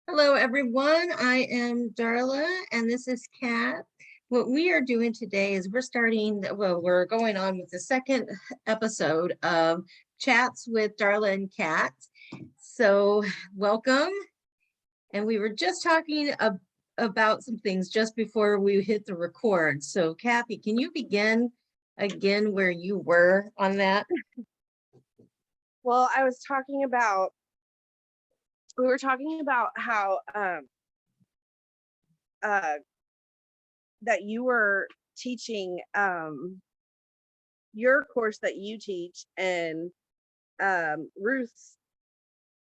Hello, everyone. I am Darla, and this is Kat. What we are doing today is we're going on with the second episode of Chats with Darla and Kat. So, welcome. And we were just talking about some things just before we hit the record. So, Kathy, can you begin again where you were on that? Well, we were talking about how that you were teaching your course that you teach, and Ruth's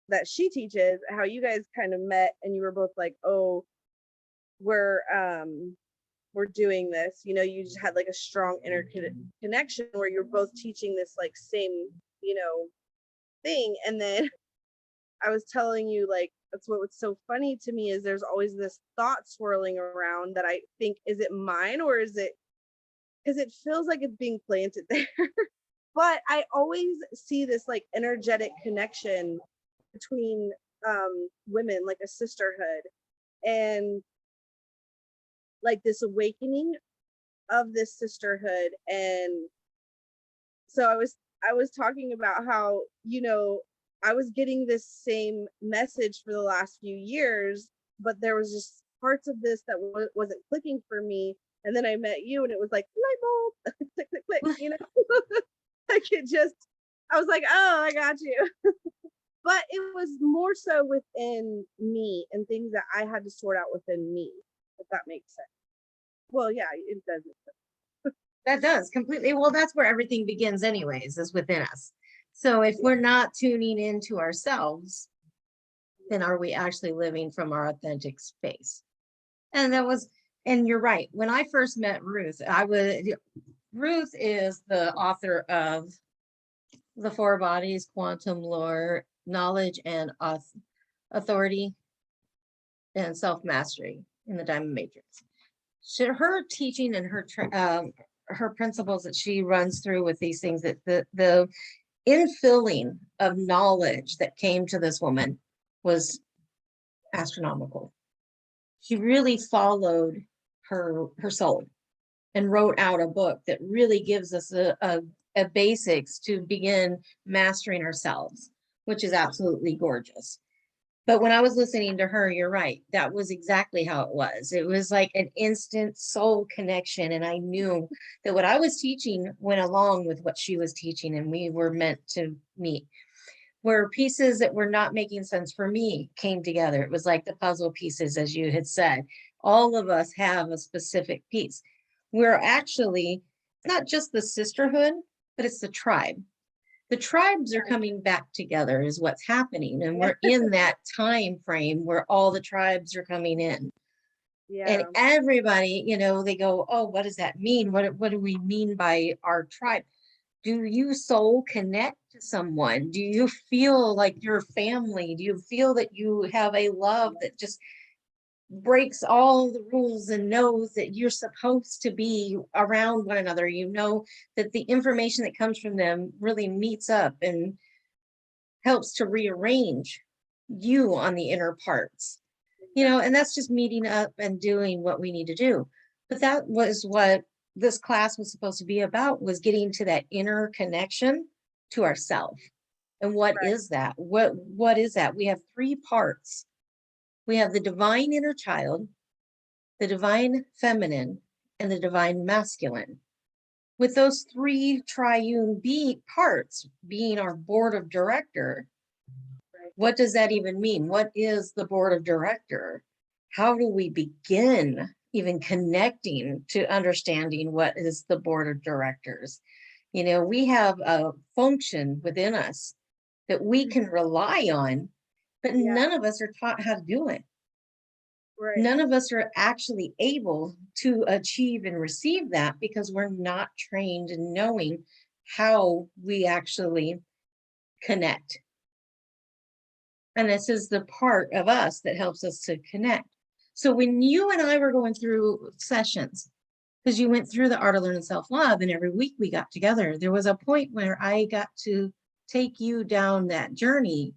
that she teaches, how you guys kind of met and you were both like, oh, we're doing this, you just had like a strong connection where you're both teaching this like same, thing. And then I was telling you, like, that's what was so funny to me is there's always this thought swirling around that I think, is it mine or is it, because it feels like it's being planted there. But I always see this like energetic connection between women, like a sisterhood, and like this awakening of this sisterhood. And so I was talking about how, I was getting this same message for the last few years, but there was just parts of this that wasn't clicking for me. And then I met you, and it was like light bulb, click, click, click. Like I was like, oh, I got you. But it was more so within me and things that I had to sort out within me, if that makes sense. Well, yeah, it does make sense. That does completely. Well, that's where everything begins, anyways, is within us. So if we're not tuning into ourselves, then are we actually living from our authentic space? And you're right. When I first met Ruth, Ruth is the author of The Four Bodies, Quantum Lore, Knowledge and Authority, and Self-Mastery in the Diamond Matrix. Her teaching and her principles that she runs through with these things, that the infilling of knowledge that came to this woman was astronomical. She really followed her soul and wrote out a book that really gives us a basics to begin mastering ourselves, which is absolutely gorgeous. But when I was listening to her, you're right. That was exactly how it was. It was like an instant soul connection. And I knew that what I was teaching went along with what she was teaching, and we were meant to meet. Where pieces that were not making sense for me came together. It was like the puzzle pieces, as you had said. All of us have a specific piece. We're actually not just the sisterhood, but it's the tribe. The tribes are coming back together is what's happening, and we're in that time frame where all the tribes are coming in. And everybody, they go, oh, what does that mean? What do we mean by our tribe? Do you soul connect to someone? Do you feel like your family? Do you feel that you have a love that just breaks all the rules and knows that you're supposed to be around one another? You know that the information that comes from them really meets up and helps to rearrange you on the inner parts, and that's just meeting up and doing what we need to do. But that was what this class was supposed to be about, was getting to that inner connection to ourself. And what is that? What is that? We have three parts. We have the divine inner child, the divine feminine, and the divine masculine. With those three triune parts being our board of director, what does that even mean? What is the board of director? How do we begin even connecting to understanding what is the board of directors? We have a function within us that we can rely on, but none of us are taught how to do it. Right. None of us are actually able to achieve and receive that because we're not trained in knowing how we actually connect. And this is the part of us that helps us to connect. So when you and I were going through sessions, because you went through the Art of Learning Self-Love, and every week we got together, there was a point where I got to take you down that journey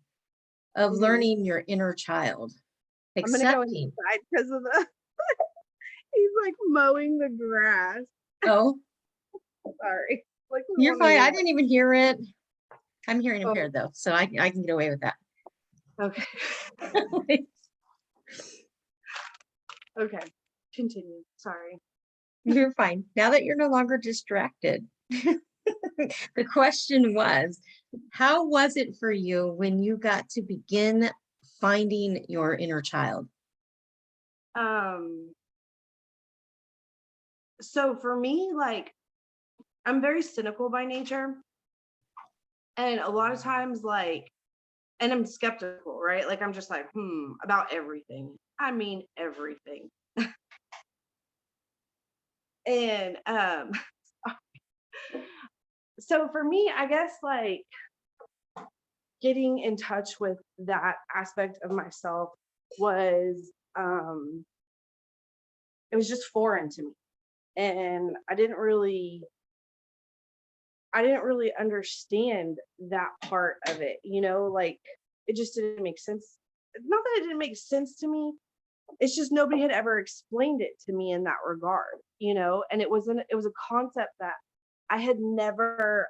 of learning your inner child. I'm gonna go Accepting. inside because of the he's like mowing the grass. Oh, Sorry. Like we you're want to fine. hear I didn't even hear it. I'm hearing that. impaired though, so I can get away with that. Oh, okay. Okay. Continue. Sorry. You're fine. Now that you're no longer distracted. The question was, how was it for you when you got to begin finding your inner child? Um, so for me, like I'm very cynical by nature. And a lot of times, like, and I'm skeptical, right? Like I'm just like, about everything. I mean everything. And so for me, I guess like getting in touch with that aspect of myself was it was just foreign to me. And I didn't really understand that part of it, like it just didn't make sense. Not that it didn't make sense to me, it's just nobody had ever explained it to me in that regard, and it was a concept that I had never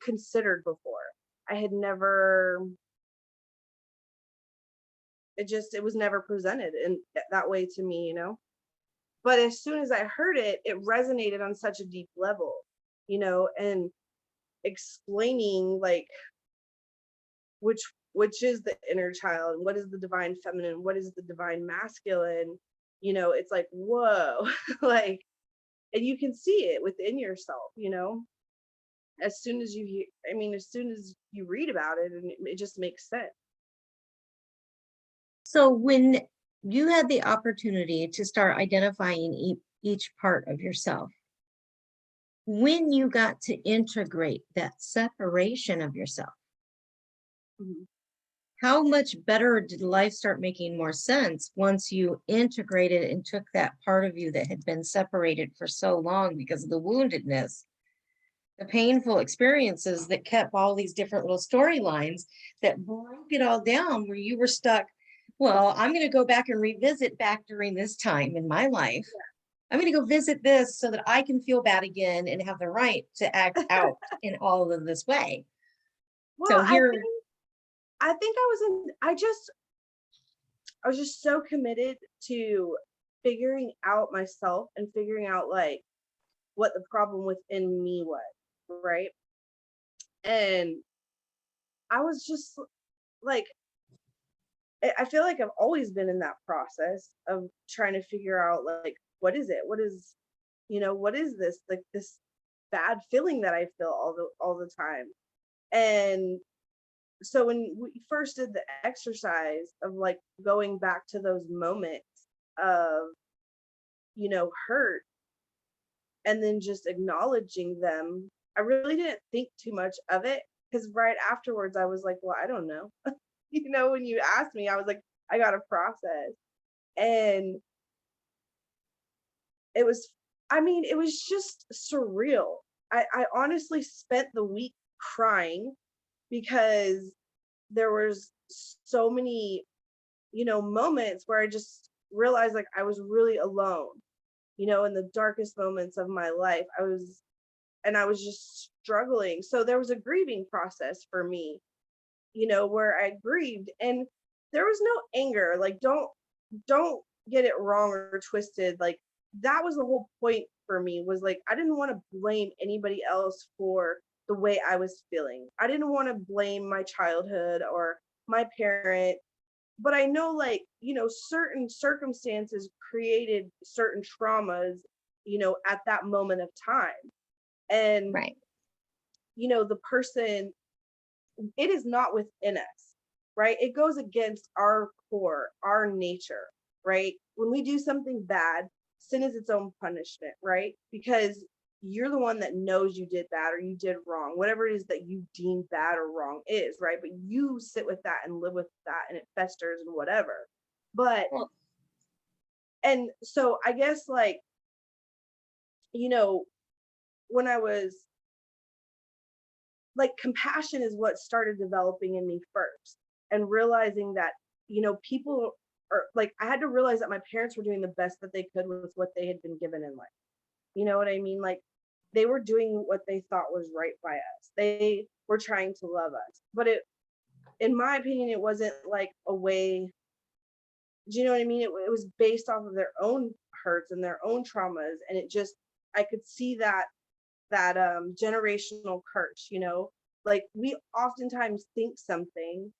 considered before. I had never it was never presented in that way to me, but as soon as I heard it, it resonated on such a deep level, and explaining like which which is the inner child and what is the divine feminine, what is the divine masculine, it's like whoa. Like, and you can see it within yourself, as soon as as soon as you read about it, and it just makes sense. So when you had the opportunity to start identifying each part of yourself, when you got to integrate that separation of yourself, Mhm. how much better did life start making more sense once you integrated and took that part of you that had been separated for so long because of the woundedness, the painful experiences that kept all these different little storylines that broke it all down where you were stuck? Well, I'm going to go back and revisit back during this time in my life. I'm going to go visit this so that I can feel bad again and have the right to act out in all of this way. Well, So here, I was just so committed to figuring out myself and figuring out like what the problem within me was, right? And I was just like, I feel like I've always been in that process of trying to figure out like what is it? What is this? Like this bad feeling that I feel all the time. And so when we first did the exercise of like going back to those moments of, hurt, and then just acknowledging them, I really didn't think too much of it because right afterwards I was like, well, I don't know. When you asked me, I was like, I got to process. And it was, it was just surreal. I honestly spent the week crying because there was so many, moments where I just realized like I was really alone, in the darkest moments of my life. I was just struggling. So there was a grieving process for me, where I grieved, and there was no anger. Like, don't get it wrong or twisted. Like, that was the whole point for me, was like I didn't want to blame anybody else for the way I was feeling. I didn't want to blame my childhood or my parent, but I know like, certain circumstances created certain traumas, at that moment of time. And, right. the person, it is not within us, right? It goes against our core, our nature, right? When we do something bad, sin is its own punishment, right? Because you're the one that knows you did bad or you did wrong, whatever it is that you deem bad or wrong is, right? But you sit with that and live with that, and it festers and whatever. But, Well, and so I guess like, you know, when I was like, compassion is what started developing in me first, and realizing that, people or like I had to realize that my parents were doing the best that they could with what they had been given in life. You know what I mean? Like they were doing what they thought was right by us. They were trying to love us. But it, in my opinion, it wasn't like a way, do you know what I mean? It was based off of their own hurts and their own traumas. And it just, I could see that generational curse, you know, like we oftentimes think something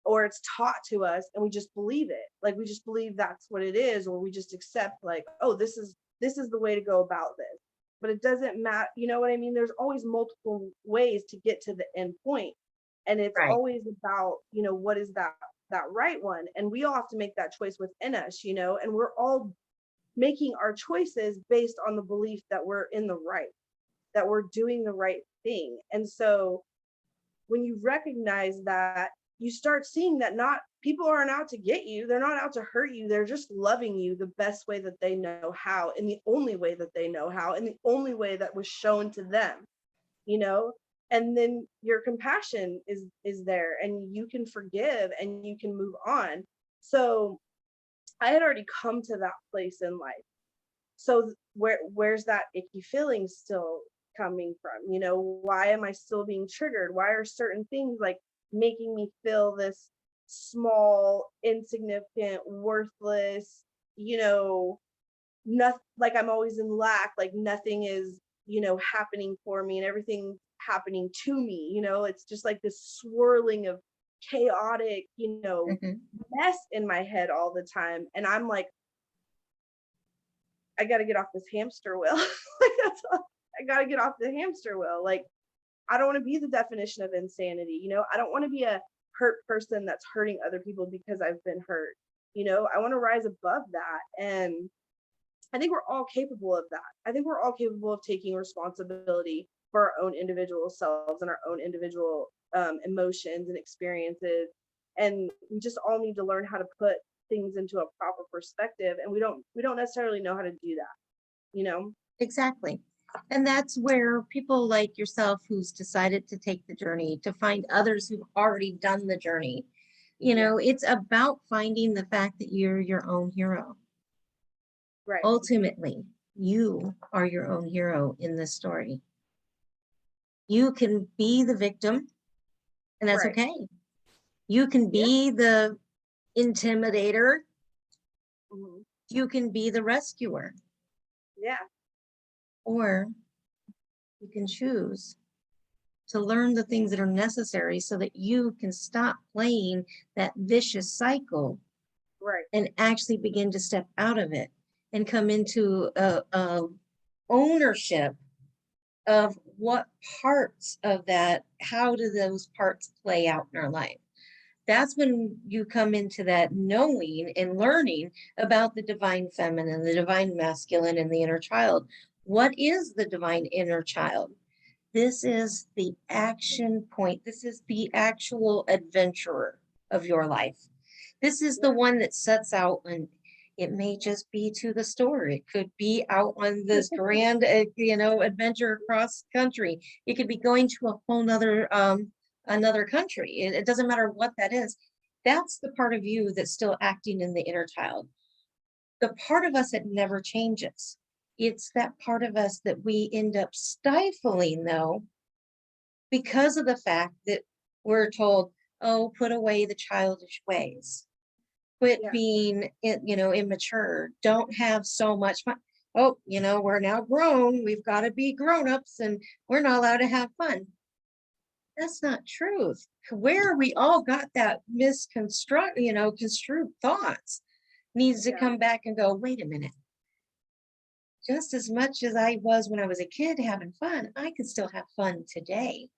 or it's taught to us and we just believe it, like we just believe that's what it is, or we just accept like, oh, this is the way to go about this. But it doesn't matter, you know what I mean? There's always multiple ways to get to the end point, and it's Right. always about, you know, what is that right one, and we all have to make that choice within us, you know, and we're all making our choices based on the belief that we're in the right, that we're doing the right thing. And so when you recognize that, you start seeing that not people aren't out to get you, they're not out to hurt you, they're just loving you the best way that they know how, in the only way that they know how, and the only way that was shown to them, you know. And then your compassion is there, and you can forgive and you can move on. So I had already come to that place in life. So where's that icky feeling still coming from? You know, why am I still being triggered? Why are certain things like making me feel this small, insignificant, worthless, you know, nothing, like I'm always in lack, like nothing is, you know, happening for me and everything happening to me, you know, it's just like this swirling of chaotic, you know, Mhm. mess in my head all the time. And I'm like, I got to get off this hamster wheel. Like that's all. I got to get off the hamster wheel. Like I don't want to be the definition of insanity. You know, I don't want to be a hurt person that's hurting other people because I've been hurt. You know, I want to rise above that. And I think we're all capable of that. I think we're all capable of taking responsibility for our own individual selves and our own individual emotions and experiences. And we just all need to learn how to put things into a proper perspective. And we don't necessarily know how to do that, you know? Exactly. And that's where people like yourself who's decided to take the journey, to find others who've already done the journey. You Yeah. know, it's about finding the fact that you're your own hero. Right. Ultimately, you are your own hero in this story. You can be the victim, and that's Right. okay. You can Yeah. be the intimidator, Hmm. you can be the rescuer, Yeah. or you can choose to learn the things that are necessary so that you can stop playing that vicious cycle Right. and actually begin to step out of it and come into a ownership of what parts of that, how do those parts play out in our life. That's when you come into that knowing and learning about the divine feminine, the divine masculine, and the inner child. What is the divine inner child? This is the action point. This is the actual adventurer of your life. This is the Yeah. one that sets out, and it may just be to the store. It could be out on this grand, adventure across country. It could be going to a whole nother, another country. It doesn't matter what that is. That's the part of you that's still acting in the inner child. The part of us that never changes. It's that part of us that we end up stifling, though, because of the fact that we're told, oh, put away the childish ways, quit Yeah. being, immature, don't have so much fun. Oh, we're now grown, we've got to be grown-ups and we're not allowed to have fun. That's not truth. Where we all got that construed thoughts needs to Yeah. come back and go, wait a minute. Just as much as I was when I was a kid having fun, I can still have fun today.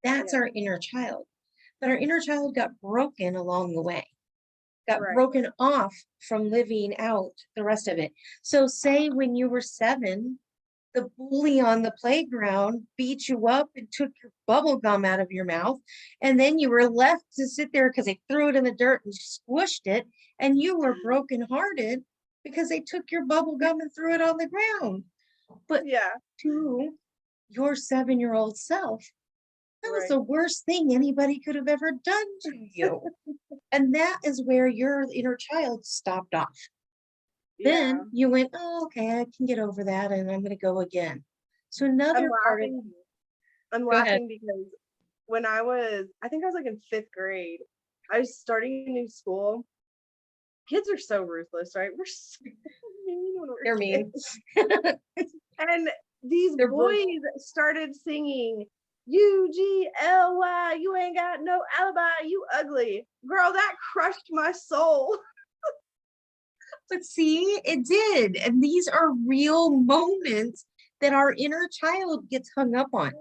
That's Yeah. our inner child. But our inner child got broken along the way, got Right. broken off from living out the rest of it. So, say when you were 7, the bully on the playground beat you up and took your bubble gum out of your mouth. And then you were left to sit there because they threw it in the dirt and squished it. And you were brokenhearted because they took your bubble gum and threw it on the ground. But Yeah. to your 7-year-old self, that was Right. the worst thing anybody could have ever done to you. And that is where your inner child stopped off. Yeah. Then you went, oh, okay, I can get over that and I'm going to go again. So another part of, I'm go ahead. laughing because when I think I was like in 5th grade, I was starting a new school. Kids are so ruthless, right? We're so mean when we're They're mean. kids. And these They're boys started singing UGLY, you ain't got no alibi, you ugly. Girl, that crushed my soul. But see, it did. And these are real moments that our inner child gets hung up on.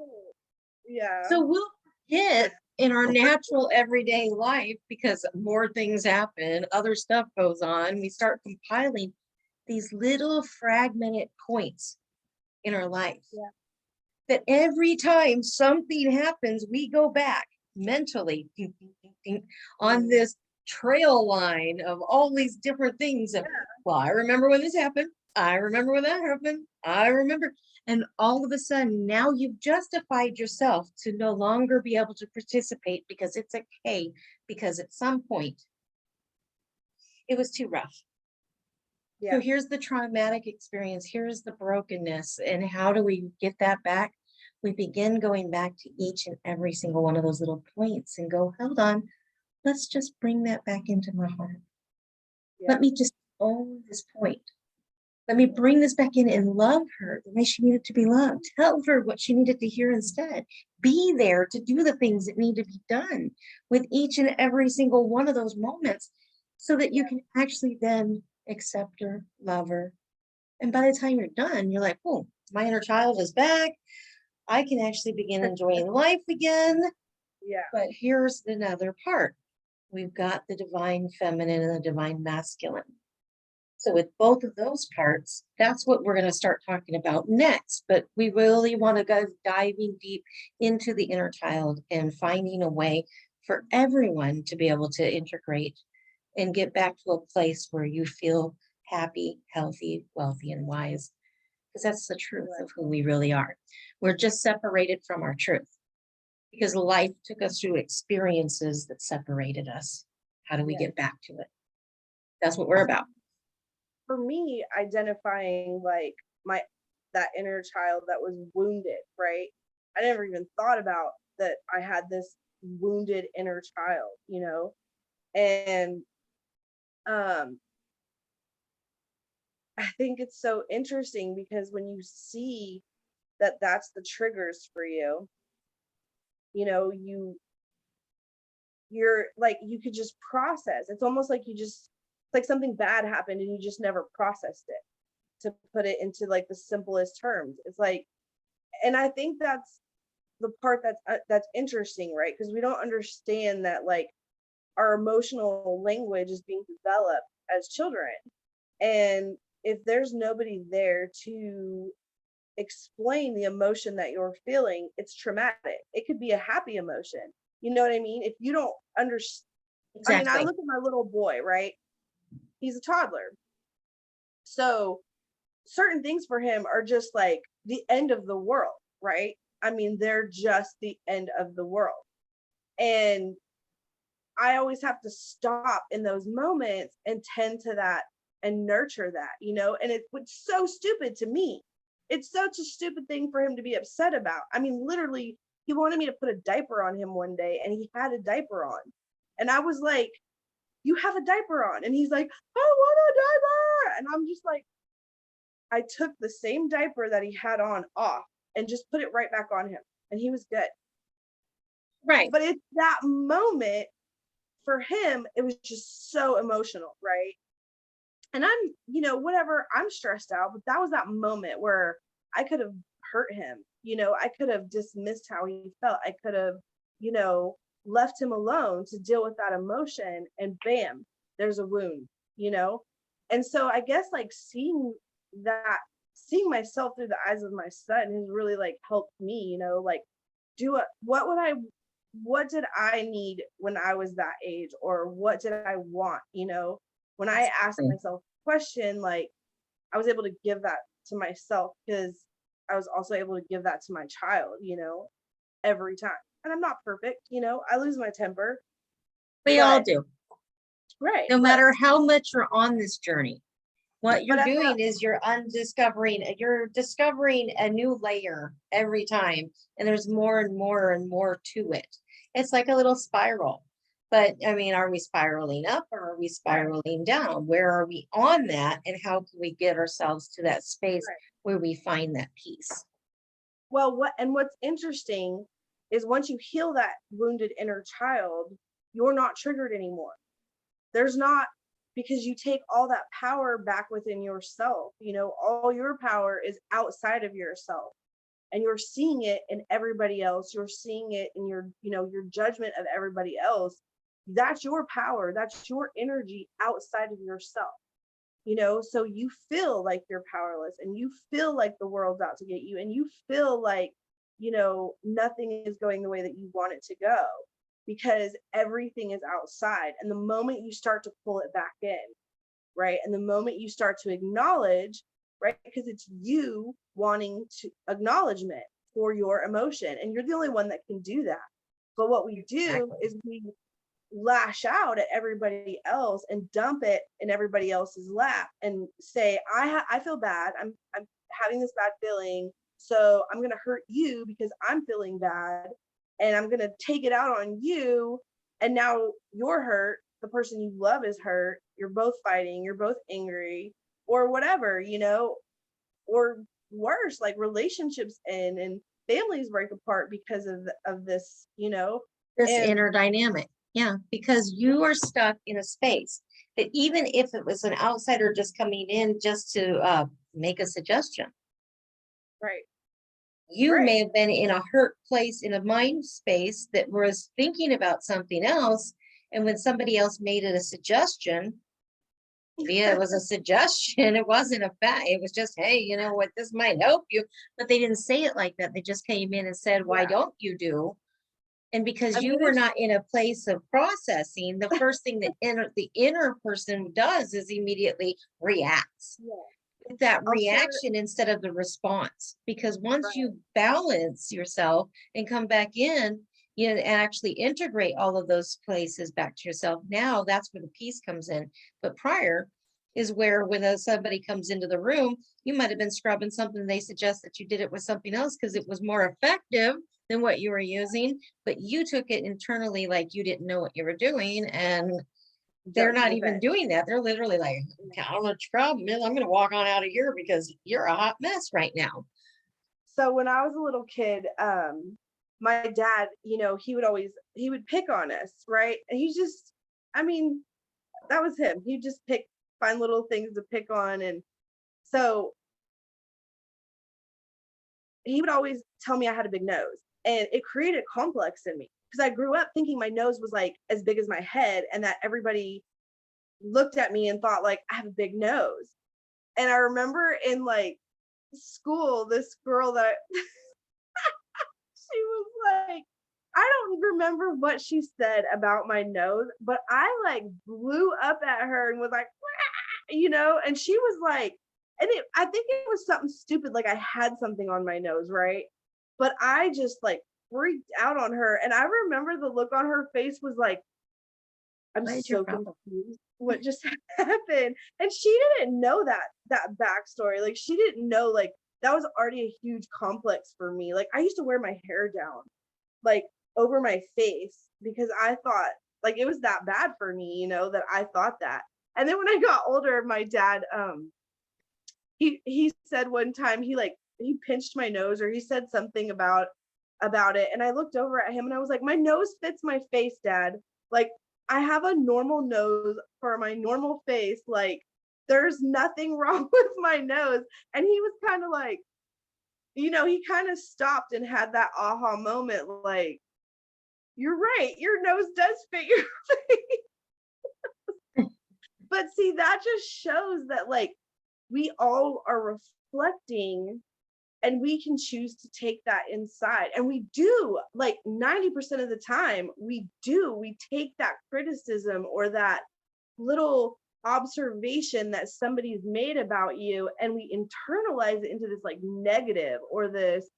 Yeah. So we'll forget in our natural everyday life because more things happen, other stuff goes on. We start compiling these little fragmented points in our life. Yeah. That every time something happens, we go back mentally on this trail line of all these different things. Of, well, I remember when this happened. I remember when that happened. I remember. And all of a sudden, now you've justified yourself to no longer be able to participate because it's okay, because at some point it was too rough. Yeah. So here's the traumatic experience. Here's the brokenness. And how do we get that back? We begin going back to each and every single one of those little points and go, hold on, let's just bring that back into my heart. Yeah. Let me just own this point. Let me bring this back in and love her the way she needed to be loved. Tell her what she needed to hear instead. Be there to do the things that need to be done with each and every single one of those moments so that you can actually then accept her, love her. And by the time you're done, you're like, oh, my inner child is back. I can actually begin enjoying life again. Yeah. But here's another part. We've got the divine feminine and the divine masculine. So with both of those parts, that's what we're going to start talking about next. But we really want to go diving deep into the inner child and finding a way for everyone to be able to integrate and get back to a place where you feel happy, healthy, wealthy, and wise. Because that's the truth of who we really are. We're just separated from our truth because life took us through experiences that separated us. How do we get back to it? That's what we're about. For me, identifying like that inner child that was wounded, right? I never even thought about that I had this wounded inner child, and I think it's so interesting because when you see that that's the triggers for you, you're like, you could just process. It's almost like it's like something bad happened and you just never processed it, to put it into like the simplest terms. It's like, and I think that's the part that's interesting, right? Because we don't understand that like our emotional language is being developed as children, and if there's nobody there to explain the emotion that you're feeling, it's traumatic. It could be a happy emotion. You know what I mean? If you don't understand, Exactly. I mean, I look at my little boy, right? He's a toddler. So certain things for him are just like the end of the world, right? I mean, they're just the end of the world. And I always have to stop in those moments and tend to that and nurture that, and it's so stupid to me. It's such a stupid thing for him to be upset about. I mean, literally, he wanted me to put a diaper on him one day and he had a diaper on. And I was like, you have a diaper on. And he's like, I want a diaper. And I'm just like, I took the same diaper that he had on off and just put it right back on him. And he was good. Right. But it's that moment for him, it was just so emotional, right? And I'm, whatever, I'm stressed out, but that was that moment where I could have hurt him. I could have dismissed how he felt. I could have, left him alone to deal with that emotion, and bam, there's a wound, And so I guess like seeing myself through the eyes of my son has really like helped me, like what did I need when I was that age, or what did I want, when I asked myself a question, like I was able to give that to myself because I was also able to give that to my child, every time. And I'm not perfect, I lose my temper. We all do. Right. No matter how much you're on this journey. What But you're doing is you're discovering a new layer every time, and there's more and more and more to it. It's like a little spiral. But I mean, are we spiraling up or are we spiraling down? Where are we on that? And how can we get ourselves to that space right. where we find that peace? Well, what's interesting is once you heal that wounded inner child, you're not triggered anymore. There's not, because you take all that power back within yourself. All your power is outside of yourself, and you're seeing it in everybody else. You're seeing it in your judgment of everybody else. That's your power. That's your energy outside of yourself. So you feel like you're powerless, and you feel like the world's out to get you, and you feel like nothing is going the way that you want it to go, because everything is outside. And the moment you start to pull it back in, right, and the moment you start to acknowledge, right, because it's you wanting to acknowledgement for your emotion, and you're the only one that can do that. But what we do Exactly. is we lash out at everybody else and dump it in everybody else's lap and say, I feel bad, I'm having this bad feeling, so I'm going to hurt you because I'm feeling bad, and I'm going to take it out on you, and now you're hurt, the person you love is hurt, you're both fighting, you're both angry, or whatever, or worse, like relationships end and families break apart because of this, This and inner dynamic. Yeah, because you are stuck in a space that even if it was an outsider just coming in just to make a suggestion, right, you right. may have been in a hurt place in a mind space that was thinking about something else. And when somebody else made it a suggestion, yeah, it was a suggestion. It wasn't a fact. It was just, hey, you know what, this might help you. But they didn't say it like that. They just came in and said, why Yeah. don't you do? And because I you mean, were not in a place of processing, the first thing that the inner person does is immediately reacts. yeah. That I'll share. reaction instead of the response. Because once Right. you balance yourself and come back in, you know, and actually integrate all of those places back to yourself, now that's where the peace comes in. But prior is where when somebody comes into the room, you might have been scrubbing something, they suggest that you did it with something else because it was more effective than what you were using, but you took it internally like you didn't know what you were doing, and they're Jump to not the even bed. doing that. They're literally like, I don't know what your problem is. I'm going to walk on out of here because you're a hot mess right now. So when I was a little kid, my dad, he would pick on us, right? And I mean, that was him. He'd just find little things to pick on. And so he would always tell me I had a big nose. And it created a complex in me because I grew up thinking my nose was like as big as my head, and that everybody looked at me and thought like I have a big nose. And I remember in like school, this girl that she was like, I don't remember what she said about my nose, but I like blew up at her and was like, and she was like, I think it was something stupid, like I had something on my nose, right? But I just like freaked out on her. And I remember the look on her face was like, I'm What is your so problem? confused. What just happened? And she didn't know that backstory. Like she didn't know like that was already a huge complex for me. Like I used to wear my hair down, like over my face, because I thought like it was that bad for me, that I thought that. And then when I got older, my dad, he said one time he pinched my nose, or he said something about it, and I looked over at him and I was like, my nose fits my face, Dad. Like I have a normal nose for my normal face. Like there's nothing wrong with my nose. And he was kind of like, he kind of stopped and had that aha moment, like, you're right, your nose does fit your face. But see, that just shows that like we all are reflecting, and we can choose to take that inside. And we do, like 90% of the time, we take that criticism or that little observation that somebody's made about you, and we internalize it into this like negative, or this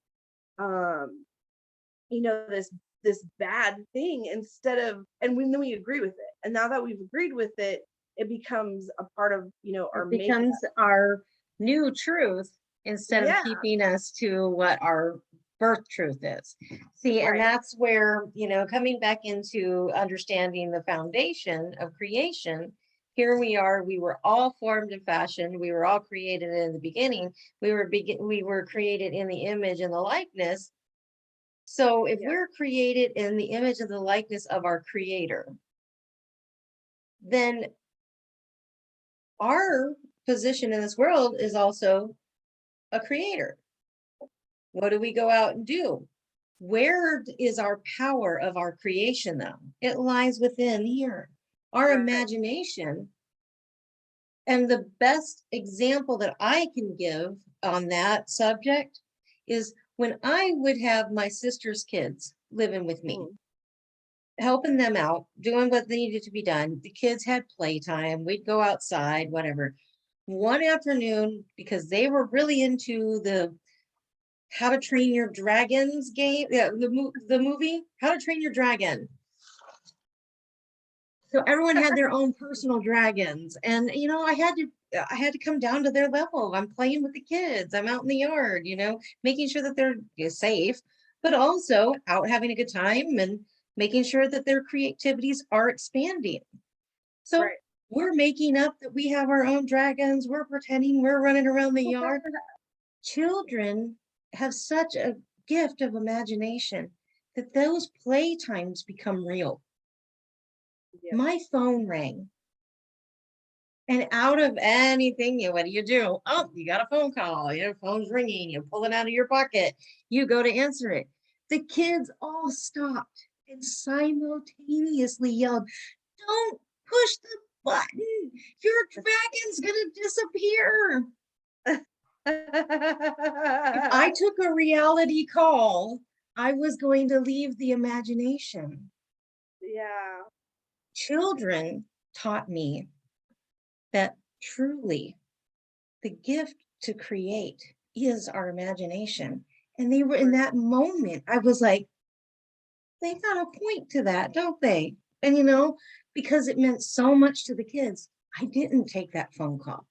this this bad thing, instead of, and then we agree with it, and now that we've agreed with it, it becomes a part of, our It makeup. becomes our new truth instead of Yeah, keeping us to what our birth truth is. See, and right. that's where, coming back into understanding the foundation of creation, here we are, we were all formed and fashioned, we were all created in the beginning, we were created in the image and the likeness. So if Yeah, we're created in the image and the likeness of our creator, then our position in this world is also a creator. What do we go out and do? Where is our power of our creation, though? It lies within here, our right. imagination. And the best example that I can give on that subject is when I would have my sister's kids living with me, Mhm. helping them out, doing what needed to be done. The kids had playtime, we'd go outside, whatever. One afternoon, because they were really into the How to Train Your Dragons game, yeah, the movie How to Train Your Dragon. So everyone had their own personal dragons, and I had to come down to their level. I'm playing with the kids. I'm out in the yard, making sure that they're safe, but also out having a good time and making sure that their creativities are expanding. So Right. we're making up that we have our own dragons. We're pretending we're running around the yard. Children have such a gift of imagination that those playtimes become real. Yeah. My phone rang, and out of anything, what do? Oh, you got a phone call. Your phone's ringing. You pull it out of your pocket. You go to answer it. The kids all stopped and simultaneously yelled, "Don't push the button. Your dragon's going to disappear." If I took a reality call, I was going to leave the imagination. Yeah. Children taught me that truly the gift to create is our imagination. And they were in Right. that moment, I was like, they got a point to that, don't they? And because it meant so much to the kids, I didn't take that phone call.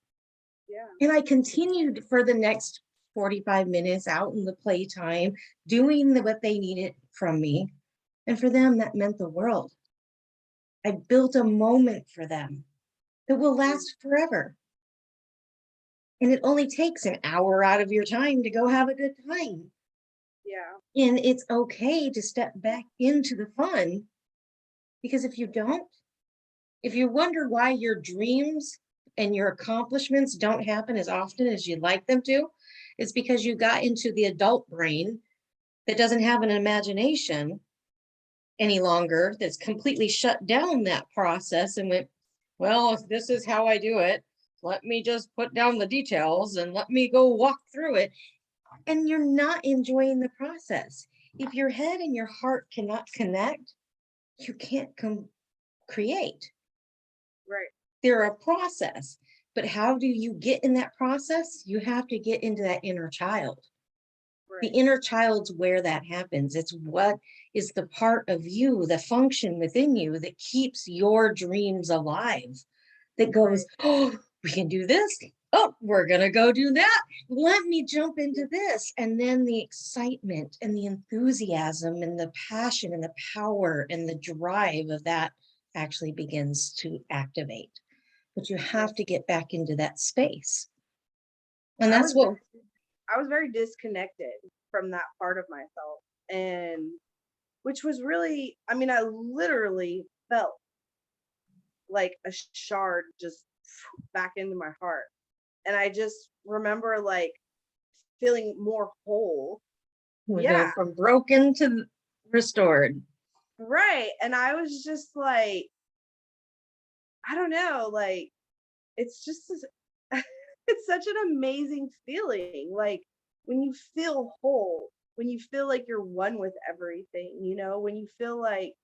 Yeah. And I continued for the next 45 minutes out in the playtime, doing what they needed from me. And for them, that meant the world. I built a moment for them that will Mm. last forever. And it only takes an hour out of your time to go have a good time. Yeah. And it's okay to step back into the fun, because if you don't, if you wonder why your dreams and your accomplishments don't happen as often as you'd like them to, it's because you got into the adult brain that doesn't have an imagination any longer, that's completely shut down that process and went, well, if this is how I do it, let me just put down the details and let me go walk through it. And you're not enjoying the process. If your head and your heart cannot connect, you can't create. Right. They're a process. But how do you get in that process? You have to get into that inner child. The Right. inner child's where that happens. It's what is the part of you, the function within you that keeps your dreams alive, that goes, Right. oh, we can do this. Oh, we're going to go do that. Let me jump into this. And then the excitement and the enthusiasm and the passion and the power and the drive of that actually begins to activate. But you Right. have to get back into that space. And I that's was what, I was very disconnected from that part of myself, and which was really, I mean, I literally felt like a shard just back into my heart. And I just remember like feeling more whole. we go Yeah, from broken to restored. right. And I was just like, I don't know, like it's just it's such an amazing feeling. Like when you feel whole, when you feel like you're one with everything, when you feel like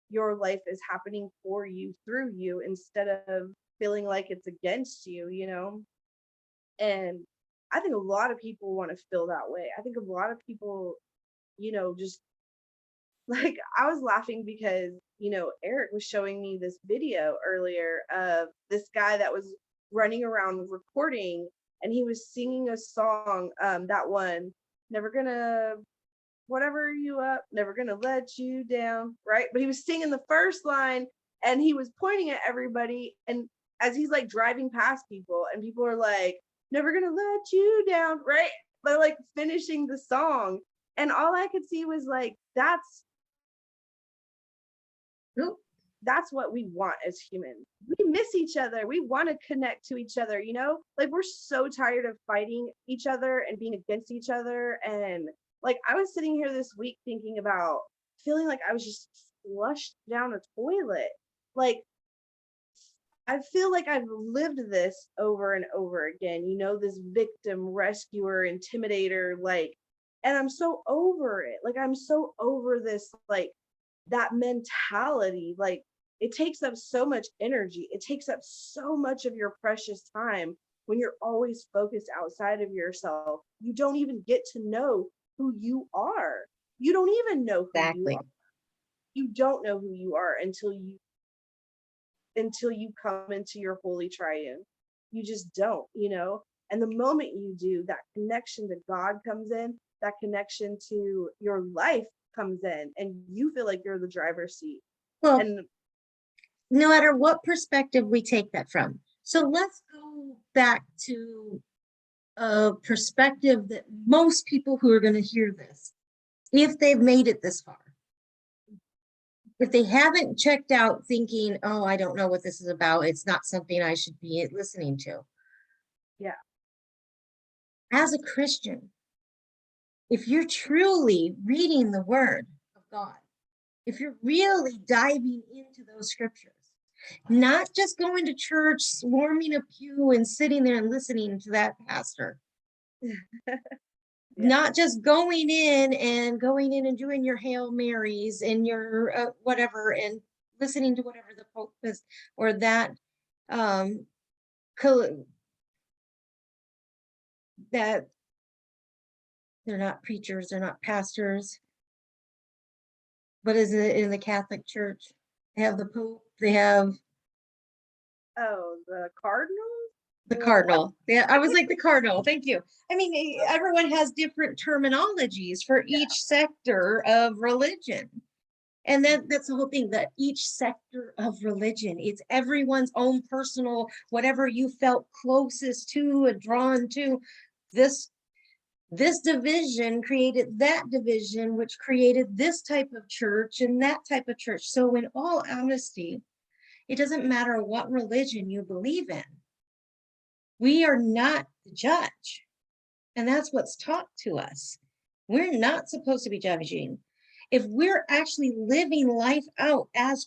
your life is happening for you, through you, instead of feeling like it's against you. And I think a lot of people want to feel that way. I think a lot of people, just like I was laughing because, Eric was showing me this video earlier of this guy that was running around recording, and he was singing a song, that one, never gonna whatever you up, never gonna let you down, right? But he was singing the first line, and he was pointing at everybody, and as he's like driving past people, and people are like, never gonna let you down, right? They're like finishing the song. And all I could see was like, Nope. that's what we want as humans. We miss each other. We want to connect to each other, Like we're so tired of fighting each other and being against each other. And like I was sitting here this week thinking about feeling like I was just flushed down a toilet. Like I feel like I've lived this over and over again, this victim, rescuer, intimidator, like, and I'm so over it. Like I'm so over this, like that mentality. Like it takes up so much energy. It takes up so much of your precious time when you're always focused outside of yourself. You don't even get to know who you are. You don't even know who you Exactly. are. You don't know who you are until you come into your holy triune. You just don't. And the moment you do, that connection to God comes in, that connection to your life comes in, and you feel like you're the driver's seat. Well, And no matter what perspective we take that from. So let's go back to a perspective that most people who are going to hear this, if they've made it this far, if they haven't checked out thinking, oh, I don't know what this is about, it's not something I should be listening to. yeah, As a Christian, if you're truly reading the word of God, if you're really diving into those scriptures, not just going to church, swarming a pew and sitting there and listening to that pastor, not just going in and doing your Hail Marys and your whatever and listening to whatever the Pope is, or that that they're not preachers, they're not pastors. What is it in the Catholic Church? They have the Pope, they have the Cardinals. the Cardinal. Yeah, I was like the Cardinal. Thank you. I mean, everyone has different terminologies for each sector of religion. And that's the whole thing, that each sector of religion, it's everyone's own personal, whatever you felt closest to and drawn to. This division created that division, which created this type of church and that type of church. So in all honesty, it doesn't matter what religion you believe in. We are not the judge. And that's what's taught to us. We're not supposed to be judging. If we're actually living life out as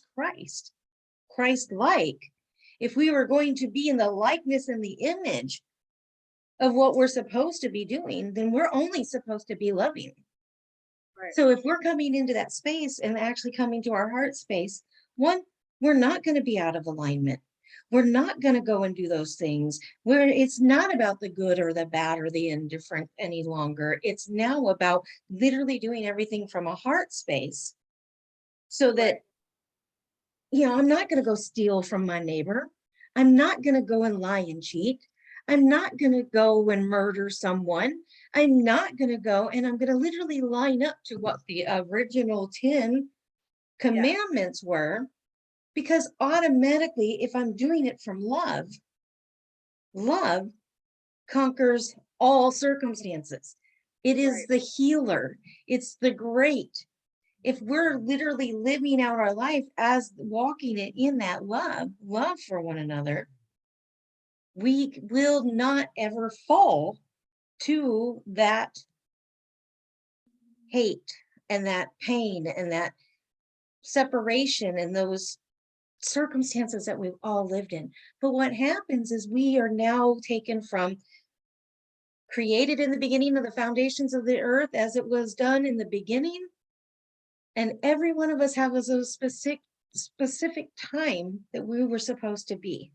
Christ-like, if we were going to be in the likeness and the image of what we're supposed to be doing, then we're only supposed to be loving. Right. So if we're coming into that space and actually coming to our heart space, one, we're not going to be out of alignment. We're not going to go and do those things where it's not about the good or the bad or the indifferent any longer. It's now about literally doing everything from a heart space so that, I'm not going to go steal from my neighbor. I'm not going to go and lie and cheat. I'm not going to go and murder someone. I'm not going to go, and I'm going to literally line up to what the original 10 commandments were. Because automatically, if I'm doing it from love, love conquers all circumstances. It is the healer. It's the great. If we're literally living out our life as walking it in that love for one another, we will not ever fall to that hate and that pain and that separation and those circumstances that we've all lived in. But what happens is we are now taken from created in the beginning of the foundations of the earth as it was done in the beginning. And every one of us has a specific time that we were supposed to be.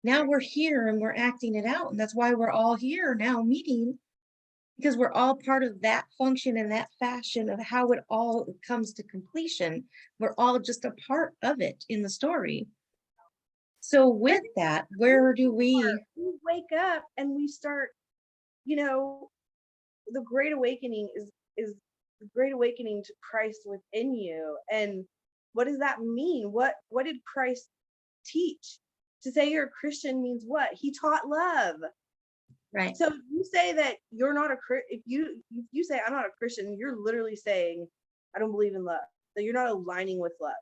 Now we're here and we're acting it out. And that's why we're all here now meeting because we're all part of that function and that fashion of how it all comes to completion. We're all just a part of it in the story. So with that, where do we? We wake up and we start, you know, the great awakening is the great awakening to Christ within you. And what does that mean? What did Christ teach? To say you're a Christian means what? He taught love. Right. So if you say that you're not a if you say I'm not a Christian, you're literally saying I don't believe in love. That you're not aligning with love.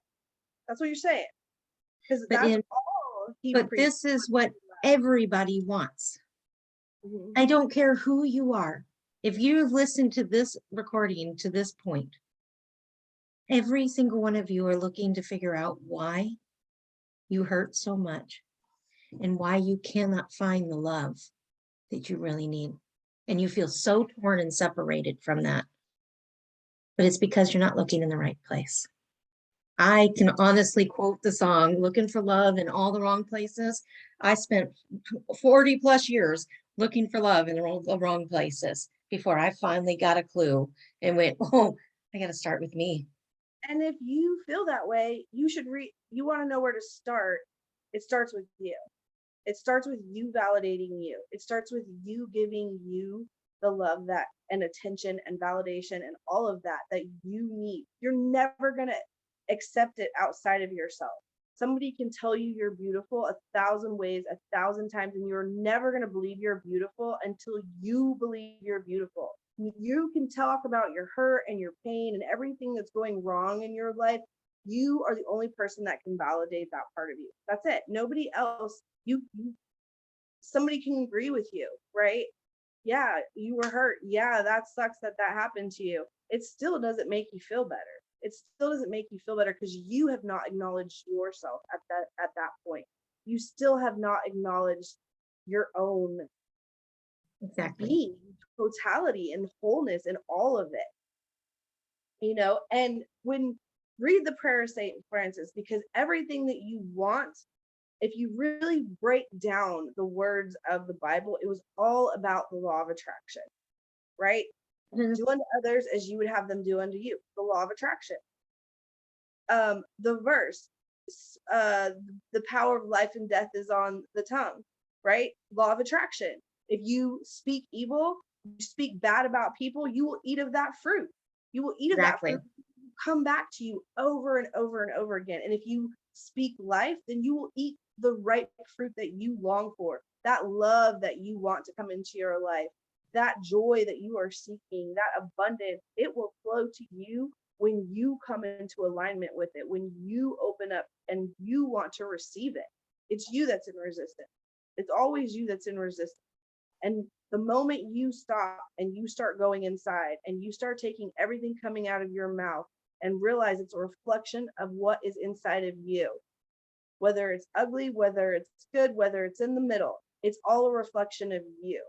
That's what you're saying. Because But that's in all he but preached. this is what everybody wants. Mhm. I don't care who you are. If you've listened to this recording to this point, every single one of you are looking to figure out why you hurt so much and why you cannot find the love that you really need. And you feel so torn and separated from that. But it's because you're not looking in the right place. I can honestly quote the song, Looking for Love in All the Wrong Places. I spent 40 plus years looking for love in the wrong places before I finally got a clue and went, oh, I got to start with me. And if you feel that way, you should you want to know where to start. It starts with you. It starts with you validating you. It starts with you giving you the love that and attention and validation and all of that that you need. You're never going to accept it outside of yourself. Somebody can tell you you're beautiful 1,000 ways, 1,000 times, and you're never going to believe you're beautiful until you believe you're beautiful. You can talk about your hurt and your pain and everything that's going wrong in your life. You are the only person that can validate that part of you. That's it. Nobody else. Somebody can agree with you, right? Yeah, you were hurt. Yeah, that sucks that that happened to you. It still doesn't make you feel better. It still doesn't make you feel better because you have not acknowledged yourself at that point. You still have not acknowledged your own Exactly. being, totality and wholeness and all of it. And when read the prayer of Saint Francis, because everything that you want, if you really break down the words of the Bible, it was all about the law of attraction, right? Mhm. Do unto others as you would have them do unto you, the law of attraction. The verse, uh, the power of life and death is on the tongue, right? Law of attraction. If you speak evil, you speak bad about people, you will eat of that fruit. You will eat of that Exactly. fruit, come back to you over and over and over again. And if you speak life, then you will eat the ripe fruit that you long for, that love that you want to come into your life, that joy that you are seeking, that abundance. It will flow to you when you come into alignment with it, when you open up and you want to receive it. It's you that's in resistance. It's always you that's in resistance. And the moment you stop and you start going inside and you start taking everything coming out of your mouth and realize it's a reflection of what is inside of you, whether it's ugly, whether it's good, whether it's in the middle, it's all a reflection of you.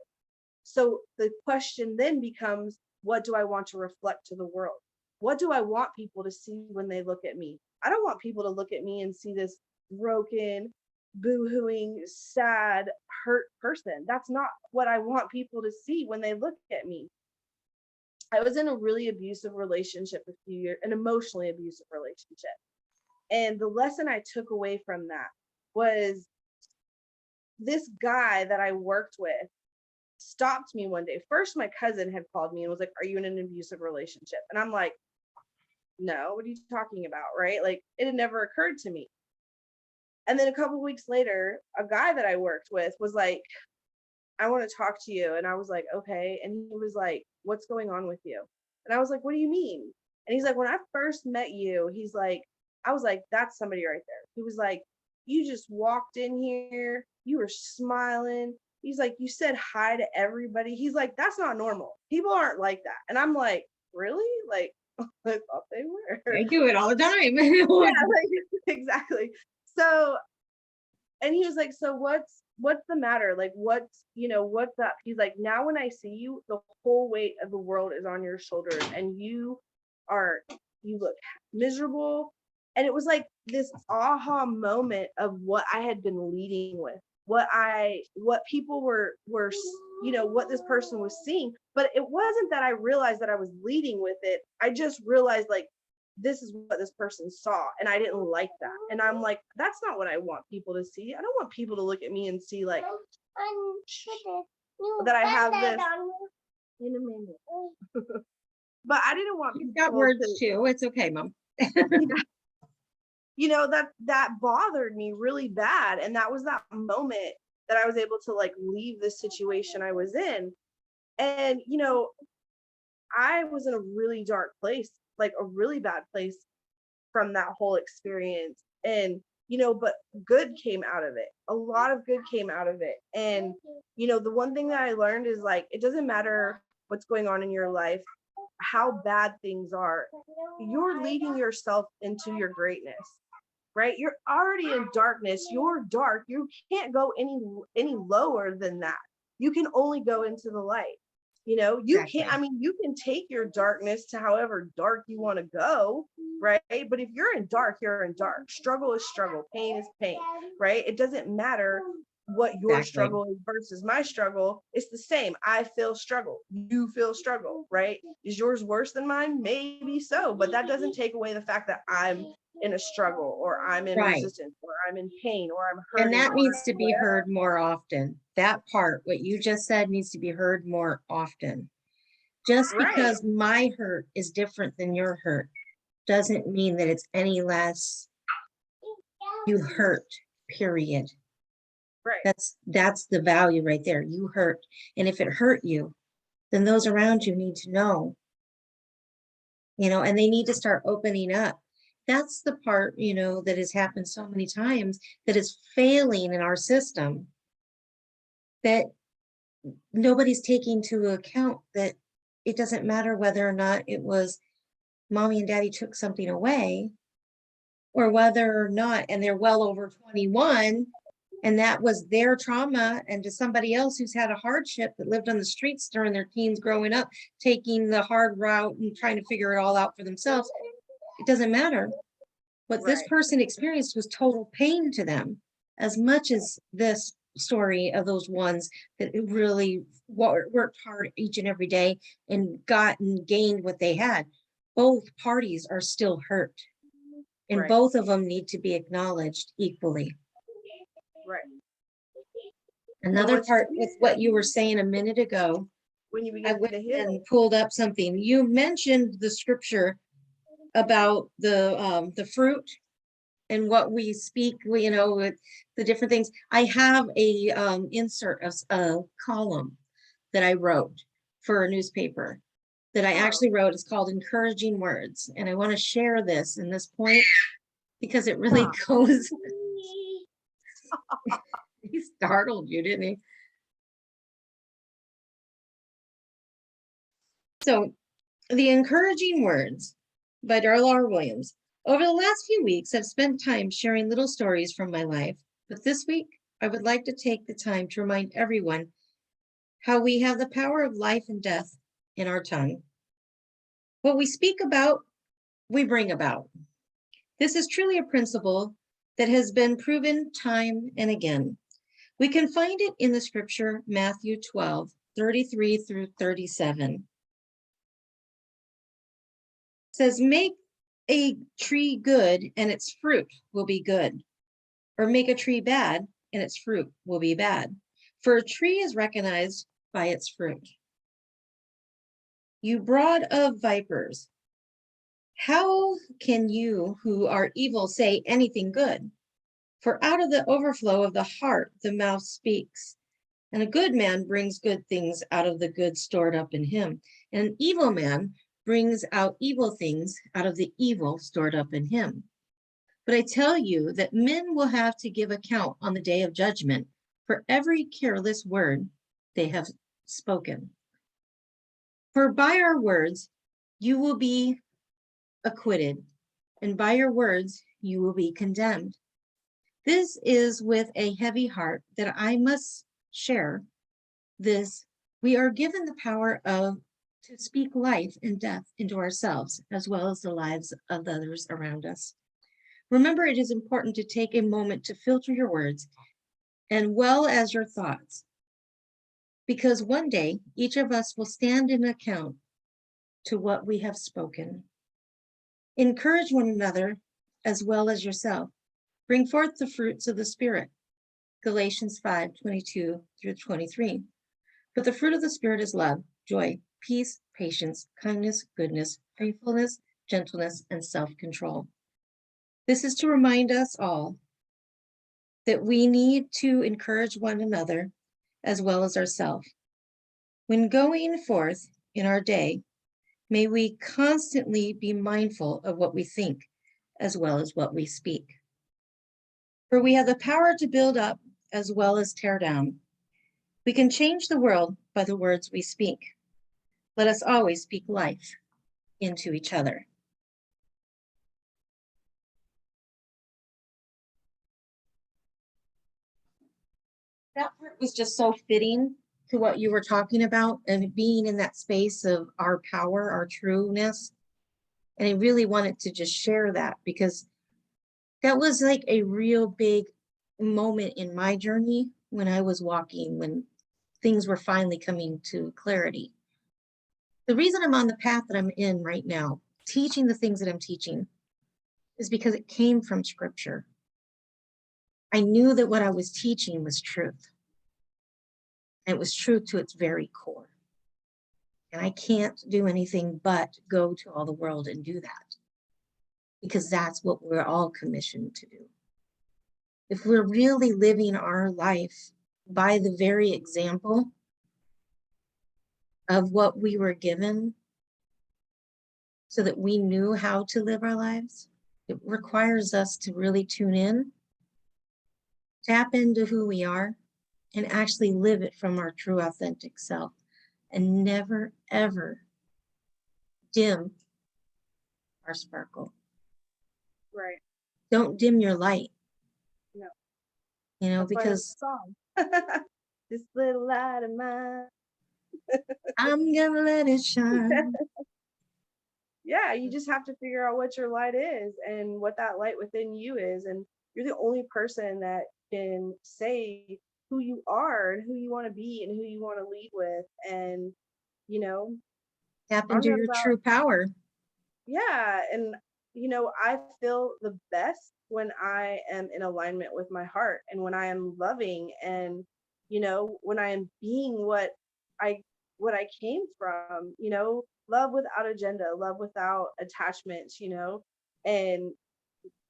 So the question then becomes, what do I want to reflect to the world? What do I want people to see when they look at me? I don't want people to look at me and see this broken, boo-hooing, sad, hurt person. That's not what I want people to see when they look at me. I was in a really abusive relationship a few years, an emotionally abusive relationship. And the lesson I took away from that was this guy that I worked with stopped me one day. First, my cousin had called me and was like, "Are you in an abusive relationship?" And I'm like, "No, what are you talking about?" Right? Like, it had never occurred to me. And then a couple of weeks later, a guy that I worked with was like, "I want to talk to you." And I was like, "Okay." And he was like, "What's going on with you?" And I was like, "What do you mean?" And he's like, "When I first met you," he's like, I was like, "That's somebody right there." He was like, "You just walked in here, you were smiling." He's like, "You said hi to everybody." He's like, "That's not normal. People aren't like that." And I'm like, "Really?" Like, I thought they were. I do it all the time. Yeah, like, exactly. So, and he was like, "So what's the matter? Like, what's up?" He's like, "Now when I see you, the whole weight of the world is on your shoulders and you look miserable." And it was like this aha moment of what I had been leading with. what people were, what this person was seeing. But it wasn't that I realized that I was leading with it. I just realized, like, this is what this person saw, and I didn't like that. And I'm like, that's not what I want people to see. I don't want people to look at me and see, like, that I have this in a minute. But I didn't want You've people got words to, too. It's okay, Mom. that bothered me really bad. And that was that moment that I was able to, like, leave the situation I was in. And I was in a really dark place, like a really bad place, from that whole experience. And but good came out of it. A lot of good came out of it. And the one thing that I learned is, like, it doesn't matter what's going on in your life, how bad things are, you're leading yourself into your greatness, right? You're already in darkness. You're dark. You can't go any lower than that. You can only go into the light. You can't, I mean, you can take your darkness to however dark you want to go, right? But if you're in dark, you're in dark. Struggle is struggle. Pain is pain, right? It doesn't matter what your struggle is versus my struggle. It's the same. I feel struggle. You feel struggle, right? Is yours worse than mine? Maybe so, but that doesn't take away the fact that I'm in a struggle, or I'm in resistance, or I'm in pain, or I'm hurting. And that needs to be heard more often. That part, what you just said, needs to be heard more often. Just because my hurt is different than your hurt doesn't mean that it's any less. You hurt, period. Right. That's the value right there. You hurt. And if it hurt you, then those around you need to know, and they need to start opening up. That's the part, that has happened so many times, that is failing in our system, that nobody's taking into account that it doesn't matter whether or not it was mommy and daddy took something away, or whether or not, and they're well over 21, and that was their trauma, and to somebody else who's had a hardship, that lived on the streets during their teens growing up, taking the hard route and trying to figure it all out for themselves. It doesn't matter. What this person experienced was total pain to them, as much as this story of those ones that really worked hard each and every day and got and gained what they had. Both parties are still hurt, and both of them need to be acknowledged equally. Right. Another part with what you were saying a minute ago, when you I begin went to heal, and pulled up something. You mentioned the scripture about the fruit and what we speak, with the different things. I have a insert of a column that I wrote for a newspaper that I actually wrote. It's called Encouraging Words. And I want to share this in this point, because it really goes. He startled you, didn't he? So, The Encouraging Words by Darla Williams. Over the last few weeks, I've spent time sharing little stories from my life, but this week, I would like to take the time to remind everyone how we have the power of life and death in our tongue. What we speak about, we bring about. This is truly a principle that has been proven time and again. We can find it in the scripture, Matthew 12:33 through 37. It says, make a tree good and its fruit will be good, or make a tree bad and its fruit will be bad. For a tree is recognized by its fruit. You brood of vipers, how can you who are evil say anything good? For out of the overflow of the heart, the mouth speaks. And a good man brings good things out of the good stored up in him. And an evil man brings out evil things out of the evil stored up in him. But I tell you that men will have to give account on the day of judgment for every careless word they have spoken. For by our words you will be acquitted, and by your words you will be condemned. This is with a heavy heart that I must share this. We are given the power to speak life and death into ourselves, as well as the lives of others around us. Remember, it is important to take a moment to filter your words and well as your thoughts, because one day each of us will stand in account to what we have spoken. Encourage one another as well as yourself. Bring forth the fruits of the Spirit. Galatians 5:22 through 23. But the fruit of the Spirit is love, joy, peace, patience, kindness, goodness, faithfulness, gentleness, and self-control. This is to remind us all that we need to encourage one another as well as ourselves. When going forth in our day, may we constantly be mindful of what we think as well as what we speak. For we have the power to build up as well as tear down. We can change the world by the words we speak. Let us always speak life into each other. That part was just so fitting to what you were talking about and being in that space of our power, our trueness. And I really wanted to just share that because that was like a real big moment in my journey when I was walking, when things were finally coming to clarity. The reason I'm on the path that I'm in right now, teaching the things that I'm teaching, is because it came from scripture. I knew that what I was teaching was truth. And it was truth to its very core. And I can't do anything but go to all the world and do that, because that's what we're all commissioned to do. If we're really living our life by the very example of what we were given so that we knew how to live our lives, it requires us to really tune in, tap into who we are, and actually live it from our true authentic self, and never, ever dim our sparkle. Right. Don't dim your light. No. You know, That's why there's because a song. This little light of mine. I'm gonna let it shine. Yeah, you just have to figure out what your light is and what that light within you is. And you're the only person that can say who you are and who you want to be and who you want to lead with. And, you know, Tap I don't into know your about, true power. yeah. And, I feel the best when I am in alignment with my heart and when I am loving and, when I am being I, what I came from, love without agenda, love without attachments, and,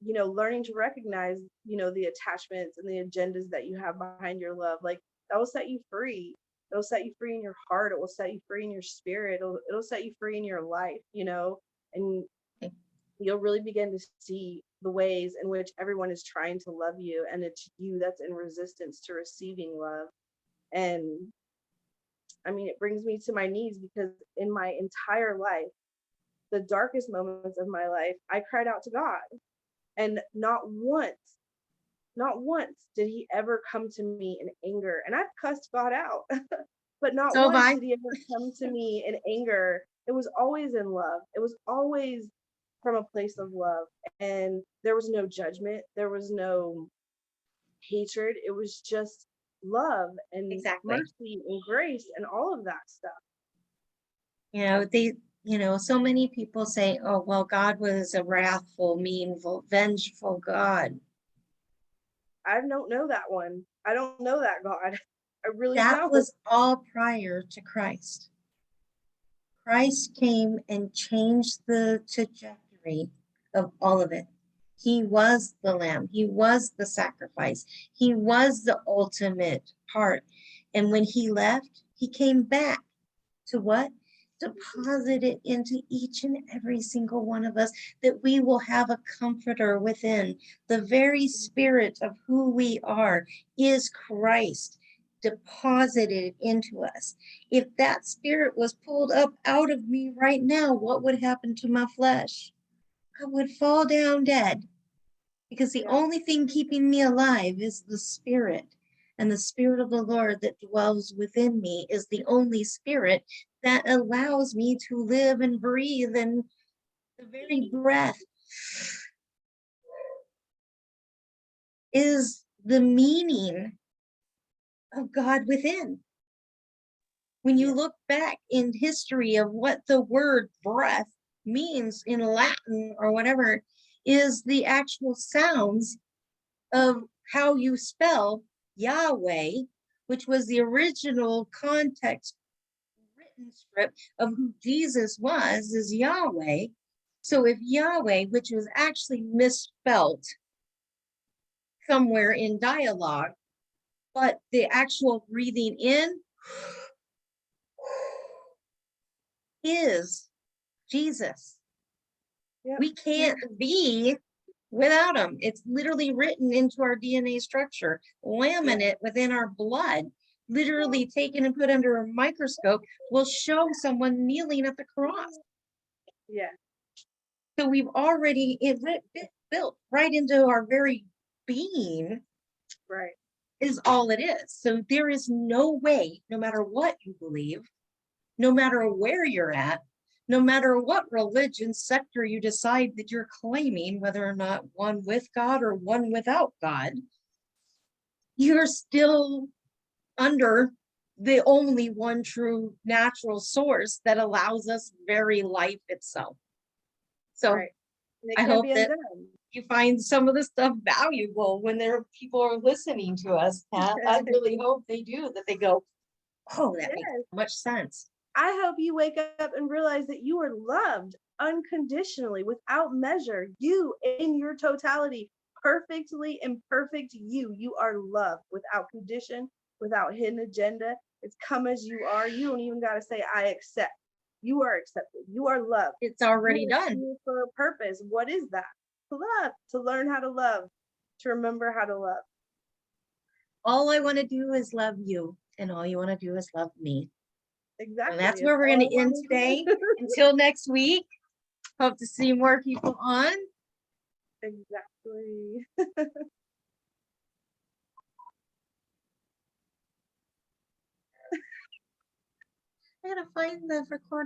learning to recognize, the attachments and the agendas that you have behind your love. Like that will set you free. It'll set you free in your heart. It will set you free in your spirit. It'll set you free in your life, and you'll really begin to see the ways in which everyone is trying to love you. And it's you that's in resistance to receiving love. And I mean, it brings me to my knees because in my entire life, the darkest moments of my life, I cried out to God. And not once did he ever come to me in anger. And I've cussed God out, but not So have once I. did he ever come to me in anger. It was always in love. It was always from a place of love. And there was no judgment. There was no hatred. It was just love and Exactly. mercy and grace and all of that stuff. So many people say, oh, well, God was a wrathful, mean, vengeful God. I don't know that one. I don't know that God. I really That don't. was all prior to Christ. Christ came and changed the trajectory of all of it. He was the lamb. He was the sacrifice. He was the ultimate part. And when he left, he came back to what? Deposit it into each and every single one of us, that we will have a comforter within. The very spirit of who we are is Christ deposited into us. If that spirit was pulled up out of me right now, what would happen to my flesh? I would fall down dead, because the Yeah. only thing keeping me alive is the spirit. And the spirit of the Lord that dwells within me is the only spirit that allows me to live and breathe. And the very breath is the meaning of God within. When you Yeah. look back in history of what the word breath means in Latin or whatever, is the actual sounds of how you spell Yahweh, which was the original context written script of who Jesus was, is Yahweh. So if Yahweh, which was actually misspelt somewhere in dialogue, but the actual breathing in is Jesus. Yep. We can't be without him. It's literally written into our DNA structure, laminate within our blood, literally taken and put under a microscope, will show someone kneeling at the cross. Yeah. So we've already built right into our very being Right. is all it is. So there is no way, no matter what you believe, no matter where you're at, no matter what religion sector you decide that you're claiming, whether or not one with God or one without God, you're still under the only one true natural source that allows us very life itself. So Right. And it I can't hope be that undone. you find some of the stuff valuable when people are listening to us, Kat. I really hope they do, that they go, oh, that makes Yes. so much sense. I hope you wake up and realize that you are loved unconditionally, without measure. You, in your totality, perfectly imperfect you. You are loved without condition, without hidden agenda. It's come as you are. You don't even got to say, I accept. You are accepted. You are loved. It's already You are done. here for a purpose. What is that? To love, to learn how to love, to remember how to love. All I want to do is love you, and all you want to do is love me. Exactly. And that's It's where we're all going to I end wanna today. do. Until next week, hope to see more people on. Exactly. I gotta find the record.